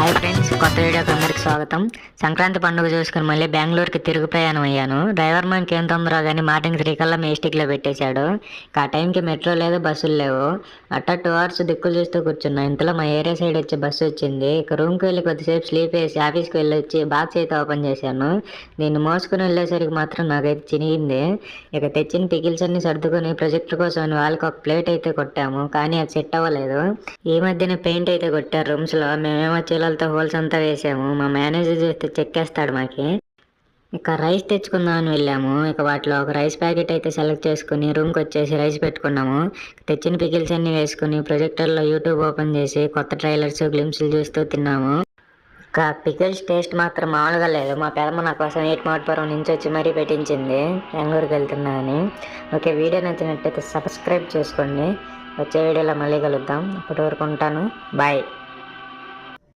Hi friends, కొత్త వీడియోకి అందరికి స్వాగతం. సంక్రాంతి పండుగ చూసుకుని మళ్ళీ బెంగళూరుకి తిరుగు ప్రయాణం అయ్యాను. డ్రైవర్ మనకి ఏం తొందరో కానీ మార్నింగ్ 3 కల్లా మేస్టిక్లో పెట్టేశాడు. ఆ టైంకి మెట్రో లేదు, బస్సులు లేవు. అట్టా 2 hours దిక్కులు చూస్తూ కూర్చున్నా. ఇంతలో మా ఏరియా సైడ్ వచ్చే బస్సు వచ్చింది. ఇక రూమ్కి వెళ్ళి కొద్దిసేపు స్లీప్ వేసి ఆఫీస్కి వెళ్ళి వచ్చి బాక్స్ అయితే ఓపెన్ చేశాను. దీన్ని మోసుకుని వెళ్ళేసరికి మాత్రం నాకైతే చినిగింది. ఇక తెచ్చిన పికిల్స్ అన్ని సర్దుకొని ప్రొజెక్టర్ కోసం అని వాళ్ళకి ఒక ప్లేట్ అయితే కొట్టాము, కానీ అది సెట్ అవ్వలేదు. ఈ మధ్యన పెయింట్ అయితే కొట్టారు రూమ్స్లో. మేమేమో చీలలతో హోల్స్ అంతా వేసాము. మా మేనేజర్ చూస్తే చెక్కేస్తాడు మాకి. ఇక రైస్ తెచ్చుకుందామని వెళ్ళాము. ఇక వాటిలో ఒక రైస్ ప్యాకెట్ అయితే సెలెక్ట్ చేసుకుని రూమ్కి వచ్చేసి రైస్ పెట్టుకున్నాము. తెచ్చిన పికిల్స్ అన్ని వేసుకుని ప్రొజెక్టర్లో యూట్యూబ్ ఓపెన్ చేసి కొత్త ట్రైలర్స్ గ్లిమ్స్లు చూస్తూ తిన్నాము. ఇక పికిల్స్ టేస్ట్ మాత్రం మామూలుగా లేదు. మా పెదమ్మ నా కోసం 8 మోటపురం నుంచి వచ్చి మరీ పెట్టించింది బెంగళూరుకి వెళ్తున్నా అని. ఓకే, వీడియో నచ్చినట్టయితే సబ్స్క్రైబ్ చేసుకోండి. వచ్చే వీడియోలో మళ్ళీ కలుద్దాం. అప్పటి వరకు ఉంటాను. బాయ్.